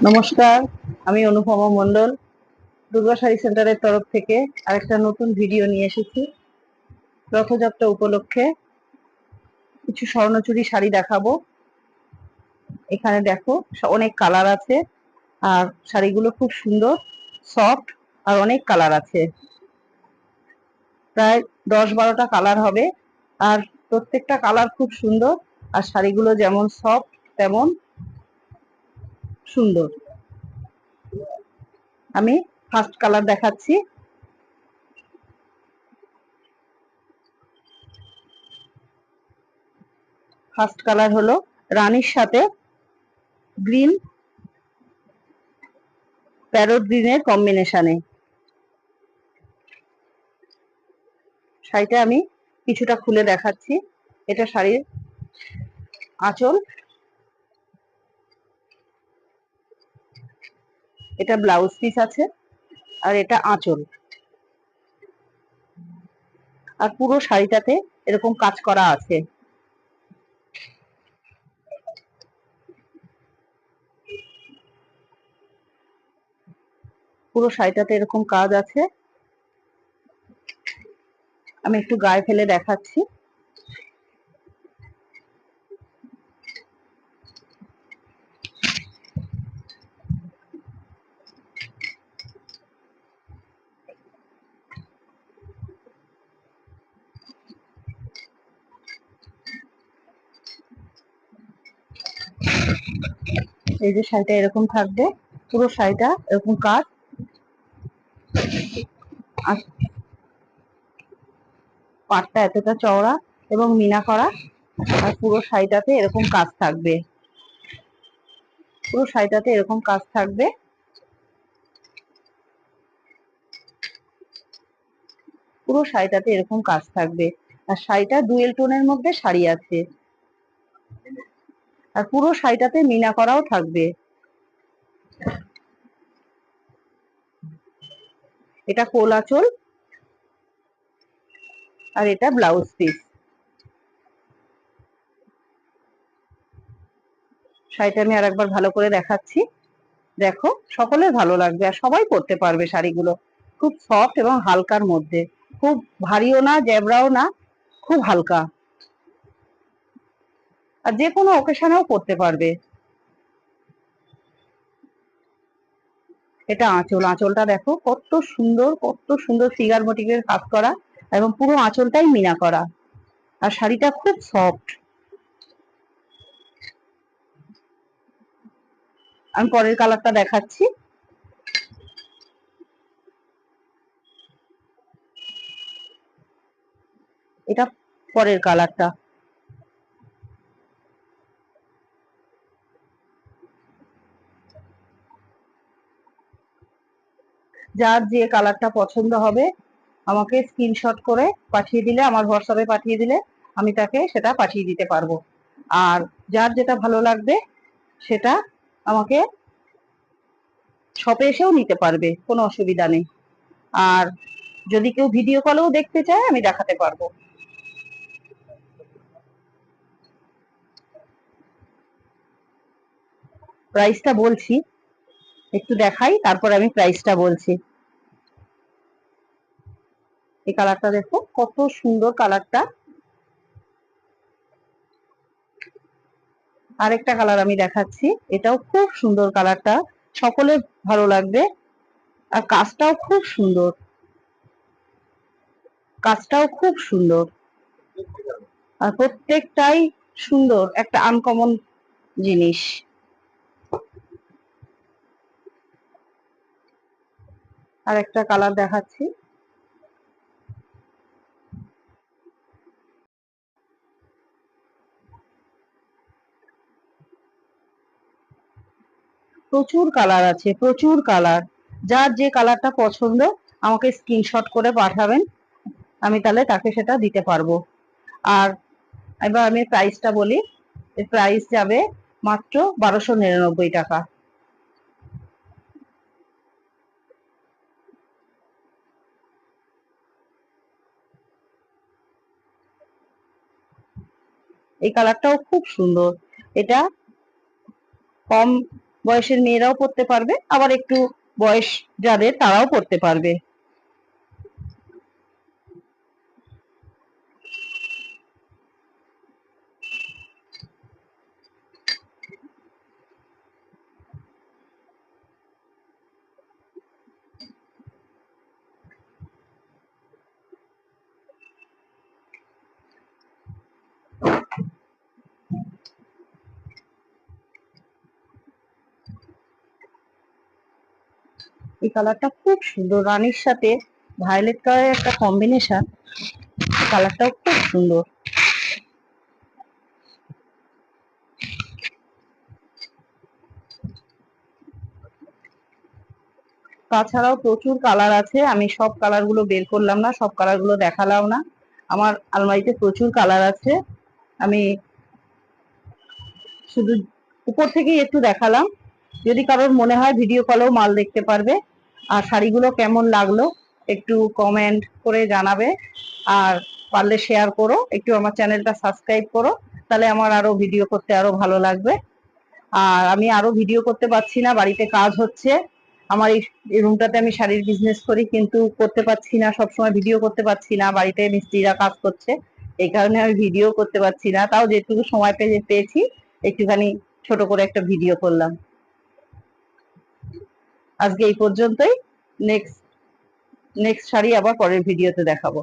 নমস্কার, আমি অনুপমা মণ্ডল দুর্গা শাড়ি সেন্টারের তরফ থেকে আরেকটা নতুন ভিডিও নিয়ে এসেছি। রথযাত্রা উপলক্ষে কিছু স্বর্ণচুরি শাড়ি দেখাবো। এখানে দেখো অনেক কালার আছে, আর শাড়িগুলো খুব সুন্দর, সফট, আর অনেক কালার আছে। প্রায় 10-12টা কালার হবে, আর প্রত্যেকটা কালার খুব সুন্দর, আর শাড়িগুলো যেমন সফট তেমন সুন্দর। আমি ফার্স্ট কালার দেখাচ্ছি। ফার্স্ট কালার হলো রানীর সাথে গ্রিন, প্যারট গ্রিনের কম্বিনেশনে। শাড়িটা আমি কিছুটা খুলে দেখাচ্ছি। এটা শাড়ির আঁচল, এটা ব্লাউজ পিস আছে, আর এটা আঁচল। আর পুরো শাড়িটাতে এরকম কাজ করা আছে। পুরো শাড়িটাতে এরকম কাজ আছে। আমি একটু গায়ে ফেলে দেখাচ্ছি। এই যে শাড়িটা এরকম থাকবে, পুরো শাড়িটা এরকম কাজ, আর পাড়টা এতটা চওড়া এবং মিনা করা, আর পুরো শাড়িটাতে এরকম কাজ থাকবে। পুরো শাড়িটাতে এরকম কাজ থাকবে। পুরো শাড়িটাতে এরকম কাজ থাকবে। আর শাড়িটা ডুয়েল টোনের মধ্যে শাড়ি আছে, আর পুরো শাড়িটাতে মিনা করাও থাকবে। এটা কোল আঁচল, আর এটা ব্লাউজ পিস। শাড়িটা আমি আরেকবার ভালো করে দেখাচ্ছি। দেখো, সকলের ভালো লাগবে, আর সবাই পরতে পারবে শাড়িগুলো। খুব সফট এবং হালকার মধ্যে, খুব ভারীও না, জ্যাবরাও না, খুব হালকা, আর যে কোনো অকেশনেও পরতে পারবে। এটা আঁচল, আঁচলটা দেখো কত সুন্দর, কত সুন্দর ফিগার মোটিভের কাজ করা, এবং পুরো আঁচলটাই মিনা করা, আর শাড়িটা খুব সফট। আমি পরের কালারটা দেখাচ্ছি। এটা পরের কালারটা। যার যে কালারটা পছন্দ হবে আমাকে স্ক্রিনশট করে পাঠিয়ে দিলে, আমার হোয়াটসঅ্যাপে পাঠিয়ে দিলে আমি তাকে সেটা পাঠিয়ে দিতে পারবো। আর যার যেটা ভালো লাগবে সেটা আমাকে শপে এসেও নিতে পারবে, কোনো অসুবিধা নেই। আর যদি কেউ ভিডিও কলেও দেখতে চায় আমি দেখাতে পারবো। প্রাইসটা বলছি, একটু দেখাই, তারপর আমি প্রাইসটা বলছি। এই কালারটা দেখো কত সুন্দর কালারটা। আরেকটা কালার আমি দেখাচ্ছি, এটাও খুব সুন্দর কালারটা, সকলের ভালো লাগবে। আর কাজটাও খুব সুন্দর, কাজটাও খুব সুন্দর, আর প্রত্যেকটাই সুন্দর, একটা আনকমন জিনিস। আর একটা কালার দেখাচ্ছি। প্রচুর কালার আছে, প্রচুর কালার। যার যে কালারটা পছন্দ আমাকে স্ক্রিনশট করে পাঠাবেন, আমি তাহলে তাকে সেটা দিতে পারবো। আর এবার আমি প্রাইসটা বলি। এর প্রাইস যাবে মাত্র 1299 টাকা। এই কালারটাও খুব সুন্দর। এটা কম বয়সের মেয়েরাও পরতে পারবে, আবার একটু বয়স যাদের তারাও পরতে পারবে। এই কালারটা খুব সুন্দর, রানীর সাথে ভায়োলেট কালারের একটা কম্বিনেশন, কালারটাও খুব সুন্দর। তাছাড়াও প্রচুর কালার আছে, আমি সব কালার গুলো বের করলাম না, সব কালার গুলো দেখালাম না। আমার আলমারিতে প্রচুর কালার আছে, আমি শুধু উপর থেকেই একটু দেখালাম। যদি কারোর মনে হয় ভিডিও কলেও মাল দেখতে পারবে। আর শাড়িগুলো কেমন লাগলো একটু কমেন্ট করে জানাবে, আর পারলে শেয়ার করো, একটু আমার চ্যানেলটা সাবস্ক্রাইব করো, তাহলে আমার আরো ভিডিও করতে আরো ভালো লাগবে। আর আমি আরো ভিডিও করতে পারছি না, বাড়িতে কাজ হচ্ছে। আমার এই রুমটাতে আমি শাড়ির বিজনেস করি, কিন্তু করতে পারছি না, সবসময় ভিডিও করতে পারছি না, বাড়িতে মিস্ত্রিরা কাজ করছে, এই কারণে আমি ভিডিও করতে পারছি না। তাও যেটুকু সময় পেয়েছি একটুখানি ছোট করে একটা ভিডিও করলাম। আজকে এই পর্যন্তই। নেক্সট নেক্সট শাড়ি আবার পরের ভিডিওতে দেখাবো।